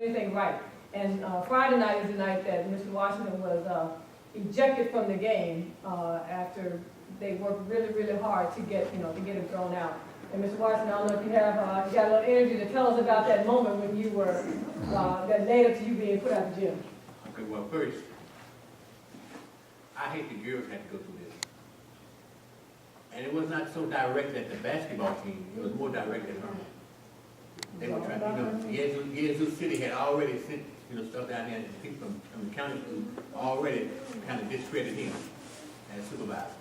anything right. And Friday night is the night that Mr. Washington was ejected from the game after they worked really, really hard to get him thrown out. And Mr. Washington, I don't know if you have you got a little energy to tell us about that moment when you were that led up to you being put out of the gym. Okay, well, first, I hate the girls had to go through this. And it was not so direct at the basketball team, it was more direct at home. They were trying, Yazoo City had already sent, stuff down there, and people from the county school already kind of discredited him as supervisor.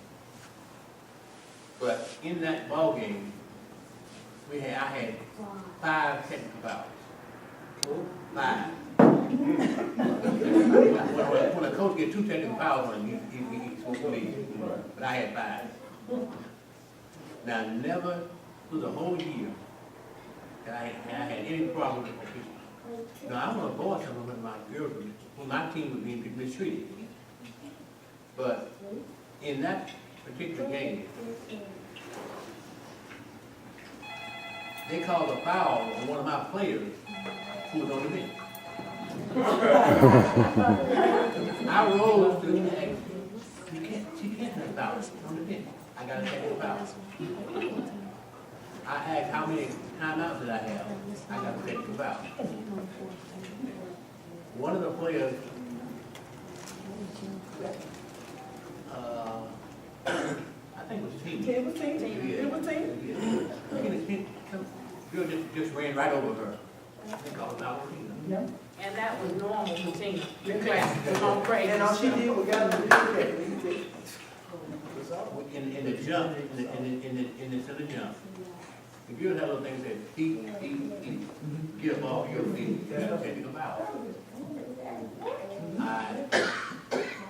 But in that ball game, I had 5 technical fouls. 5. When a coach gets 2 technical fouls on him, he's supposed to leave. But I had 5. Now, never through the whole year that I had any problem with officials. Now, I want to avoid something when my girls, when my team was being mistreated. But in that particular game, they called a foul on one of my players who was on the bench. I rose to the act. She can't have fouls on the bench. I got to take a foul. I asked how many timeouts did I have. I got to take a foul. One of the players, I think it was Team. It was team. Girl just ran right over her. They called it out. Yeah. And that was normal for Tina. The class was on crazy. And all she did was got to In the jump, in the jump, the girl had a little thing that said, he, give off your feet, you gotta take him out. I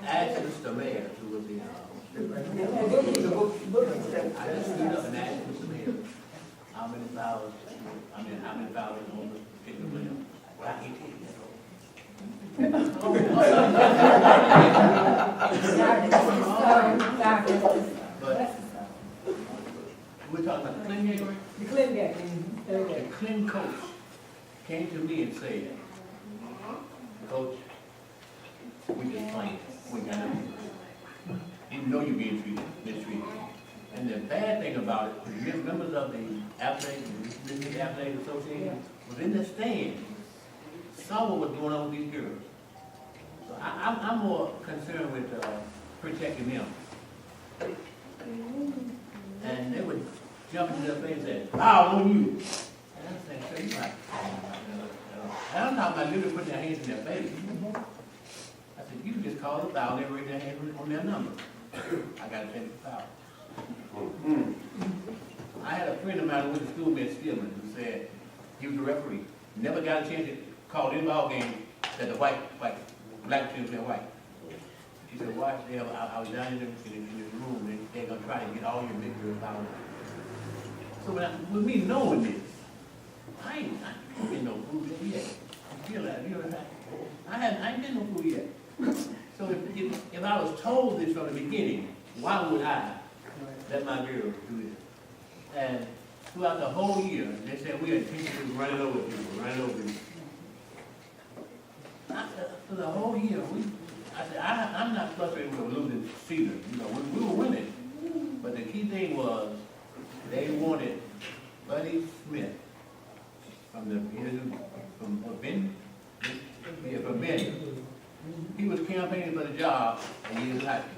asked Mr. Mayor, who was the, I just stood up and asked Mr. Mayor, how many fouls on the particular player? Well, I can't tell you that. But we're talking about the Clinton game, right? The Clinton game. The Clinton coach came to me and said, Coach, we just playing. We got nothing. You know you're being mistreated. And the bad thing about it, the members of the Athletic Association was in the stand, saw what was going on with these girls. So I'm more concerned with protecting them. And they would jump into their face and say, foul on you. And I'm saying, so you might. And I'm talking about literally putting their hands in their face. I said, you just call the foul, they raise their hands on their number. I got to take the foul. I had a friend of mine who went to school with Stillman who said he was a referee. Never got a chance to call any ball game that the black team playing white. He said, watch, I was down in the room and they're going to try to get all your big girls out. So with me knowing this, I ain't getting no food yet. You feel that? I ain't getting no food yet. So if I was told this from the beginning, why would I let my girls do this? And throughout the whole year, they said we had people running over people. For the whole year, I said, I'm not frustrated with losing season. We were winning. But the key thing was they wanted Buddy Smith from Ben. He was campaigning for the job and he was happy.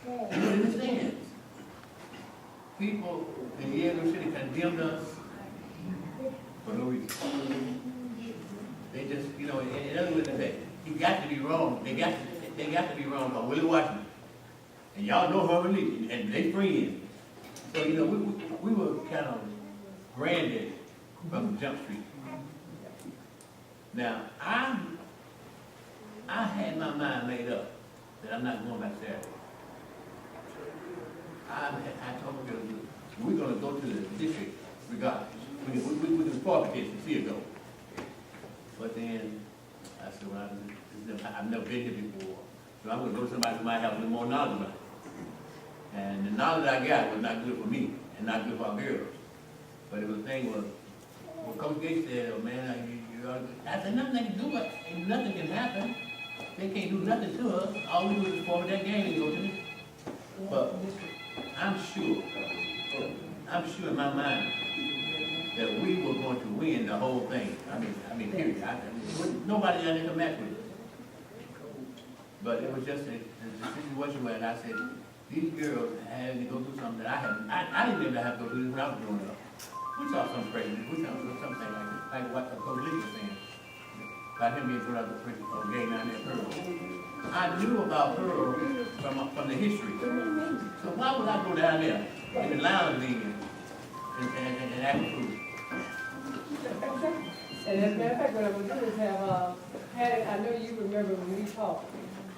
You understand? People in Yazoo City condemned us for no reason. They just, in other words, they say, he got to be wrong. They got to be wrong on Willie Washington. And y'all know her religion, and they friends. So, we were kind of branded from Jump Street. Now, I had my mind made up that I'm not going back Saturday. I told my girls, we're going to go to the district regardless. We can forfeit this and see it go. But then I said, well, I've never been here before, so I'm going to go to somebody who might have a little more knowledge about it. And the knowledge I got was not good for me and not good for our girls. But the thing was, Well, Coach Gates said, oh man, you ought to, I said, nothing they can do, and nothing can happen. They can't do nothing to us. All we do is forward that game and go to me. But I'm sure in my mind that we were going to win the whole thing. I mean, period. Nobody down there could match with it. But it was just a situation where I said, these girls had to go through something that I didn't even have to go through this when I was growing up. We saw some crazy, we saw something like what Coach Lee was saying. About him being thrown out the game down there at Pearl. I knew about Pearl from the history. So why would I go down there in the lounge league and act a fool? And as a matter of fact, what I'm gonna do is have, Hattie, I know you remember when we talked.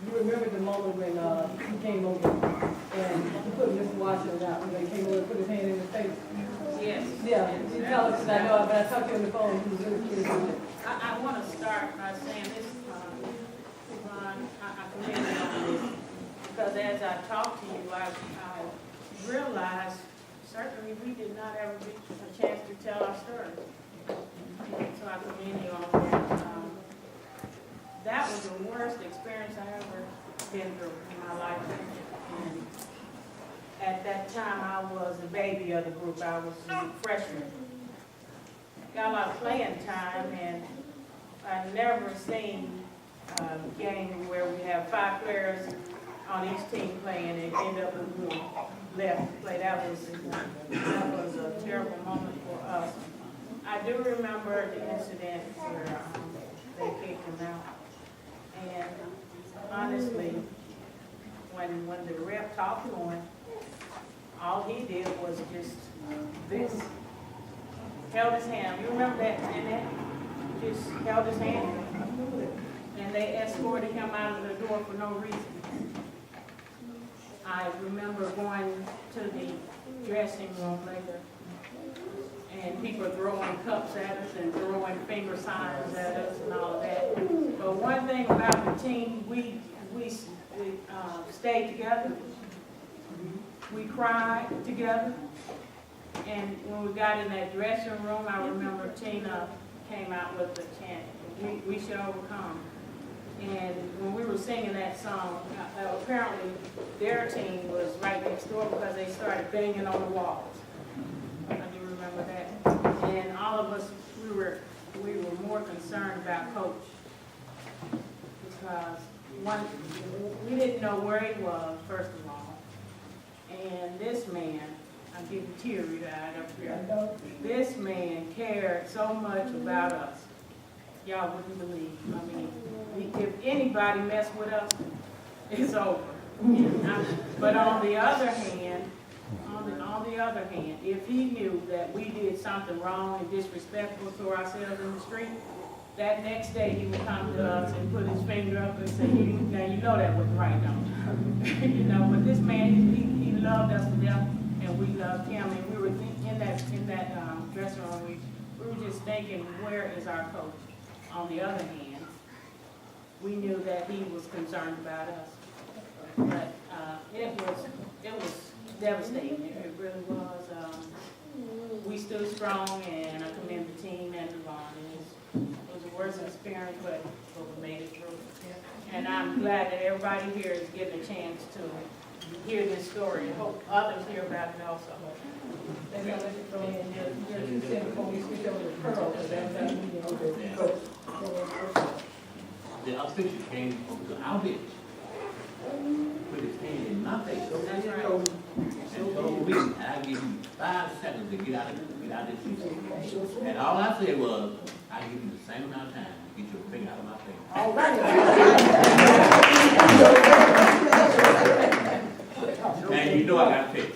You remember the moment when, he came over and he put Mr. Washington out, when he came over and put his hand in his face. Yes. Yeah, you tell us, 'cause I know, but I talked to him on the phone, he was really curious. I want to start by saying this, Ron, I commend you on this, because as I talked to you, I realized certainly we did not ever get a chance to tell our story. So I commend you on that. That was the worst experience I ever been through in my life. And at that time, I was the baby of the group. I was a freshman. Got a lot of playing time, and I've never seen a game where we have 5 players on each team playing and end up with who left to play. That was a terrible moment for us. I do remember the incident where they kicked him out. And honestly, when the ref talked to him, all he did was just this. Held his hand. You remember that? And just held his hand. And they escorted him out of the door for no reason. I remember going to the dressing room later, and people throwing cups at us and throwing finger signs at us and all of that. But one thing about the team, we stayed together. We cried together. And when we got in that dressing room, I remember Tina came out with the chant, we shall overcome. And when we were singing that song, apparently their team was right next door because they started banging on the walls. I do remember that. And all of us, we were more concerned about Coach because we didn't know where he was, first of all. And this man, I'm getting teary-eyed up here. This man cared so much about us. Y'all wouldn't believe. I mean, if anybody messed with us, it's over. But on the other hand, if he knew that we did something wrong and disrespectful to ourselves in the street, that next day he would come to us and put his finger up and say, now you know that wasn't right, don't you? You know, but this man, he loved us to death, and we loved him. And we were in that dressing room, we were just thinking, where is our coach? On the other hand, we knew that he was concerned about us. But it was devastating. It really was. We stood strong, and I commend the team and Devon. It was the worst experience, but we made it through. And I'm glad that everybody here is getting a chance to hear this story. I hope others hear about it also. They're gonna let you throw in your 2 cents before we switch over to Pearl, because that's that meeting over there. Coach. The official came to our bench, put his hand in my face, That's right. and told me, I'll give you 5 seconds to get out of this seat. And all I said was, I'll give you the same amount of time to get your finger out of my face. All right. And you know I got to pick.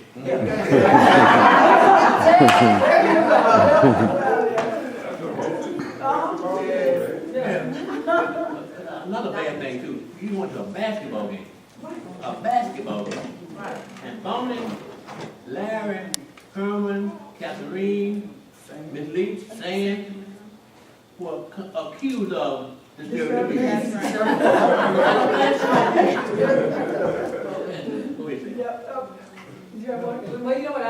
Another bad thing too, you went to a basketball game. And Bonnie, Larry, Herman, Catherine, Miss Leach, Sand were accused of disturbing the peace. Well, you know what,